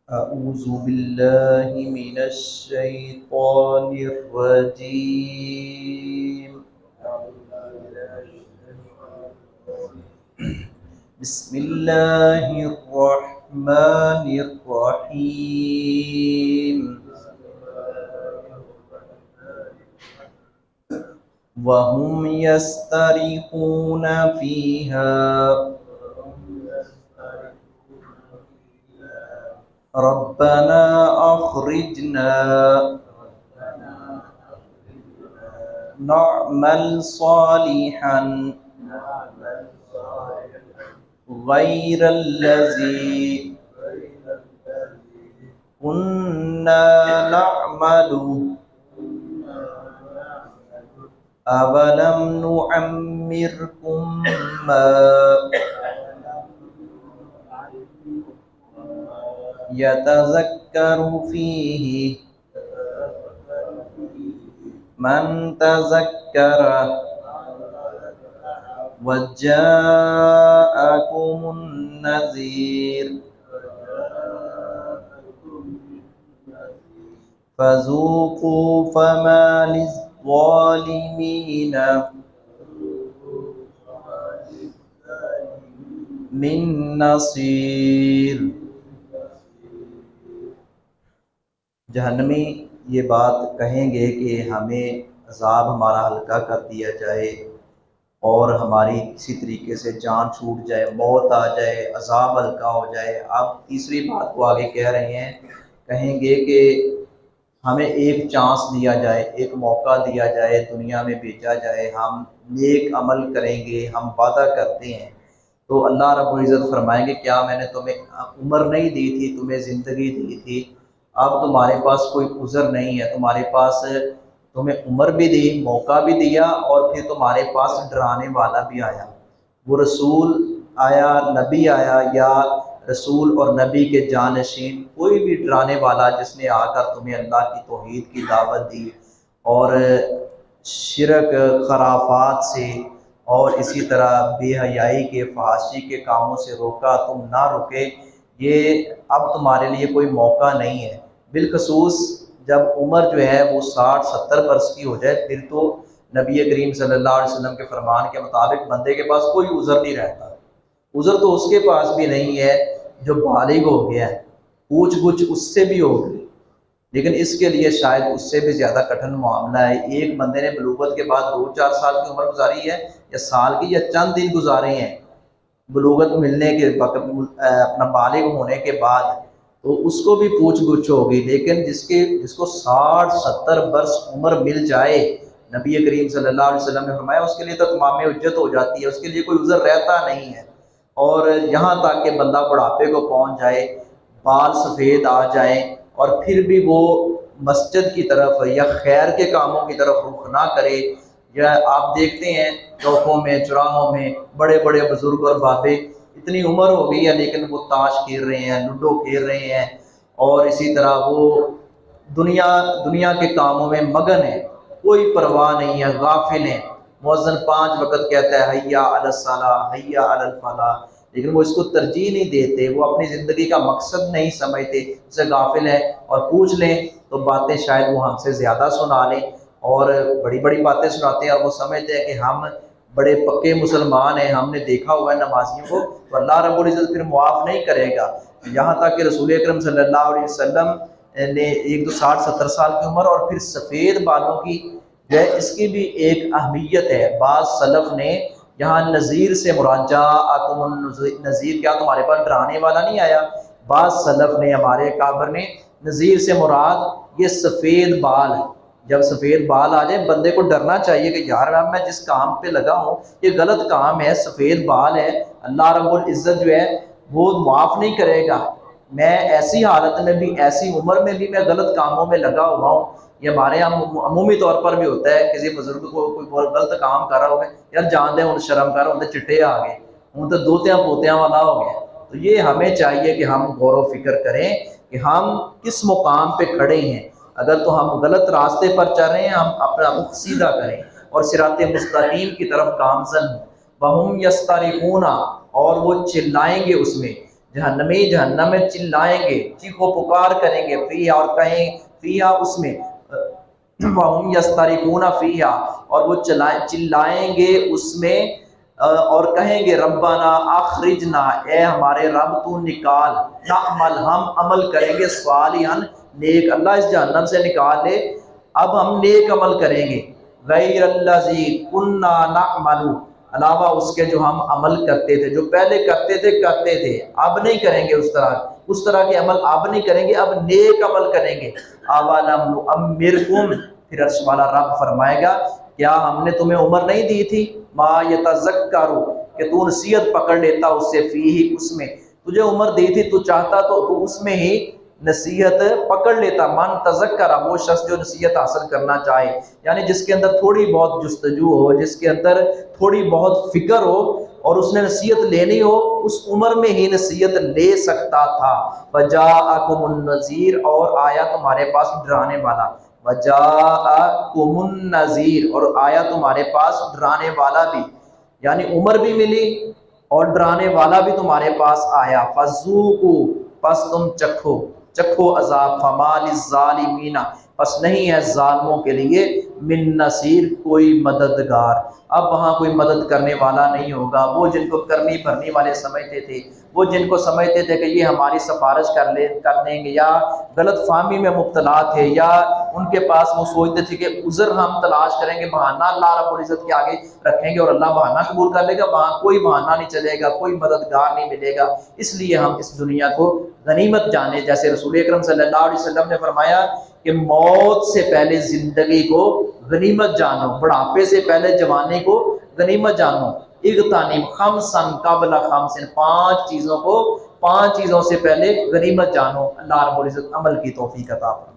أعوذ بالله من الشيطان الرجيم. بسم الله الرحمن الرحيم. وهم يسترخون فيها ربنا أخرجنا نعمل صالحا غير الذي كنا نعمل أولم نعمركم ما يتذكر فيه من تذكر وجاءكم النذير فذوقوا فما للظالمين من نصير. جہنمی یہ بات کہیں گے کہ ہمیں عذاب ہمارا ہلکا کر دیا جائے اور ہماری کسی طریقے سے جان چھوٹ جائے، موت آ جائے، عذاب ہلکا ہو جائے. اب تیسری بات کو آگے کہہ رہے ہیں، کہیں گے کہ ہمیں ایک چانس دیا جائے، ایک موقع دیا جائے، دنیا میں بھیجا جائے، ہم نیک عمل کریں گے، ہم وعدہ کرتے ہیں. تو اللہ رب العزت فرمائیں گے کیا میں نے تمہیں عمر نہیں دی تھی، تمہیں زندگی دی تھی؟ اب تمہارے پاس کوئی عذر نہیں ہے، تمہارے پاس تمہیں عمر بھی دی، موقع بھی دیا، اور پھر تمہارے پاس ڈرانے والا بھی آیا. وہ رسول آیا، نبی آیا، یا رسول اور نبی کے جانشین کوئی بھی ڈرانے والا جس نے آ کر تمہیں اللہ کی توحید کی دعوت دی اور شرک، خرافات سے اور اسی طرح بے حیائی کے، فحاشی کے کاموں سے روکا، تم نہ رکے، یہ اب تمہارے لیے کوئی موقع نہیں ہے. بالخصوص جب عمر جو ہے وہ 60-70 برس کی ہو جائے، پھر تو نبی کریم صلی اللہ علیہ وسلم کے فرمان کے مطابق بندے کے پاس کوئی عذر نہیں رہتا. عذر تو اس کے پاس بھی نہیں ہے جو بالغ ہو گیا ہے، پوچھ گچھ اس سے بھی ہو گئی، لیکن اس کے لیے شاید اس سے بھی زیادہ کٹھن معاملہ ہے. ایک بندے نے بلوغت کے بعد 2-4 سال کی عمر گزاری ہے، یا سال کی، یا چند دن گزارے ہیں بلوغت ملنے کے اپنا بالغ ہونے کے بعد، تو اس کو بھی پوچھ گچھ ہوگی. لیکن جس کو 60-70 برس عمر مل جائے، نبی کریم صلی اللہ علیہ وسلم نے فرمایا اس کے لیے تو تمام حجت ہو جاتی ہے، اس کے لیے کوئی عذر رہتا نہیں ہے. اور یہاں تک کہ بندہ بڑھاپے کو پہنچ جائے، بال سفید آ جائیں، اور پھر بھی وہ مسجد کی طرف یا خیر کے کاموں کی طرف رخ نہ کرے. یا آپ دیکھتے ہیں چوکوں میں، چوراہوں میں بڑے بڑے بزرگ اور بابے، اتنی عمر ہو گئی ہے لیکن وہ تاش کھیل رہے ہیں، لوڈو کھیل رہے ہیں، اور اسی طرح وہ دنیا کے کاموں میں مگن ہیں، کوئی پرواہ نہیں ہے، غافل ہیں. مؤذن 5 وقت کہتا ہے حیا علی الصلاۃ، حیا علی الفلاح، لیکن وہ اس کو ترجیح نہیں دیتے، وہ اپنی زندگی کا مقصد نہیں سمجھتے، اسے غافل ہے. اور پوچھ لیں تو باتیں شاید وہ ہم سے زیادہ سنا لیں، اور بڑی بڑی باتیں سناتے ہیں، اور وہ سمجھتے ہیں کہ ہم بڑے پکے مسلمان ہیں، ہم نے دیکھا ہوا ہے نمازیوں کو، تو اللہ رب العزت پھر معاف نہیں کرے گا. یہاں تک کہ رسول اکرم صلی اللہ علیہ وسلم نے ایک تو 60-70 سال کی عمر، اور پھر سفید بالوں کی جو ہے اس کی بھی ایک اہمیت ہے. بعض سلف نے یہاں نذیر سے مراد جاءکم النذیر، کیا تمہارے پاس ڈرانے والا نہیں آیا؟ بعض سلف نے، ہمارے کابر نے، نذیر سے مراد یہ سفید بال ہے. جب سفید بال آ جائے بندے کو ڈرنا چاہیے کہ یار میں جس کام پہ لگا ہوں یہ غلط کام ہے، سفید بال ہے، اللہ رب العزت جو ہے وہ معاف نہیں کرے گا. میں ایسی حالت میں بھی، ایسی عمر میں بھی میں غلط کاموں میں لگا ہوا ہوں. یہ ہمارے یہاں عمومی طور پر بھی ہوتا ہے، کسی بزرگ کو کوئی بہت غلط کام کر رہا ہوگا، یار جان دیں ان شرم کر ان چٹے آ گئے، ان تو دوتیاں پوتیاں والا ہو گیا. تو یہ ہمیں چاہیے کہ ہم غور و فکر کریں کہ ہم کس مقام پہ کھڑے ہیں. اگر تو ہم غلط راستے پر چل رہے ہیں، ہم اپنا رخ سیدھا کریں اور صراط مستقیم کی طرف گامزن ہوں. وَهُمْ يَسْتَرِخُونَ، اور وہ چلائیں گے اس میں. جہنمی جہنم میں چلائیں گے، چیخو پکار کریں گے، فیہا اور کہیں فیہا اس میں، وَهُمْ يَسْتَرِخُونَ فِيهَا اور وہ چلائیں گے اس میں، اور کہیں گے ربنا اخرجنا اے ہمارے رب تو نکال، نعمل ہم عمل کریں گے، صالحا نیک، اللہ اس جہنم سے نکال لے، اب ہم نیک عمل کریں گے، غیر الذی کنا نعمل علاوہ اس کے جو ہم عمل کرتے تھے، جو پہلے کرتے تھے اب نہیں کریں گے، اس طرح کے عمل اب نہیں کریں گے، اب نیک عمل کریں گے۔ اولم نعمرکم پھر عرش والا رب فرمائے گا کیا ہم نے تمہیں عمر نہیں دی تھی، ما یتذکر کہ تو نصیحت پکڑ لیتا اس سے، فیہ اس میں، تجھے عمر دی تھی تو چاہتا تو اس میں ہی نصیحت پکڑ لیتا، من تذکر وہ شخص جو نصیحت حاصل کرنا چاہے، یعنی جس کے اندر تھوڑی بہت جستجو ہو، جس کے اندر تھوڑی بہت فکر ہو اور اس نے نصیحت لینی ہو، اس عمر میں ہی نصیحت لے سکتا تھا۔ وجاءکم النذیر اور آیا تمہارے پاس ڈرانے والا، وجاءکم النذیر اور آیا تمہارے پاس ڈرانے والا بھی، یعنی عمر بھی ملی اور ڈرانے والا بھی تمہارے پاس آیا، فذوقوا پس تم چکھو عذاب، فما للظالمین پس نہیں ہے ظالموں کے لیے من نصیر کوئی مددگار، اب وہاں کوئی مدد کرنے والا نہیں ہوگا۔ وہ جن کو کرنی بھرنی والے سمجھتے تھے، وہ جن کو سمجھتے تھے کہ یہ ہماری سفارش کر دیں گے، یا غلط فہمی میں مبتلا تھے، یا ان کے پاس وہ سوچتے تھے کہ عذر ہم تلاش کریں گے، بہانہ اللہ رب العزت کے آگے رکھیں گے اور اللہ بہانہ قبول کر لے گا، وہاں کوئی بہانہ نہیں چلے گا، کوئی مددگار نہیں ملے گا، اس لیے ہم اس دنیا کو غنیمت جانے، جیسے رسول اکرم صلی اللہ علیہ وسلم نے فرمایا کہ موت سے پہلے زندگی کو غنیمت جانو، بڑھاپے سے پہلے جوانی کو غنیمت جانو، اغتنم خمسا قبل خمس، پانچ چیزوں سے پہلے غنیمت جانو۔ اللہ رب العزت عمل کی توفیق عطا فرمائے۔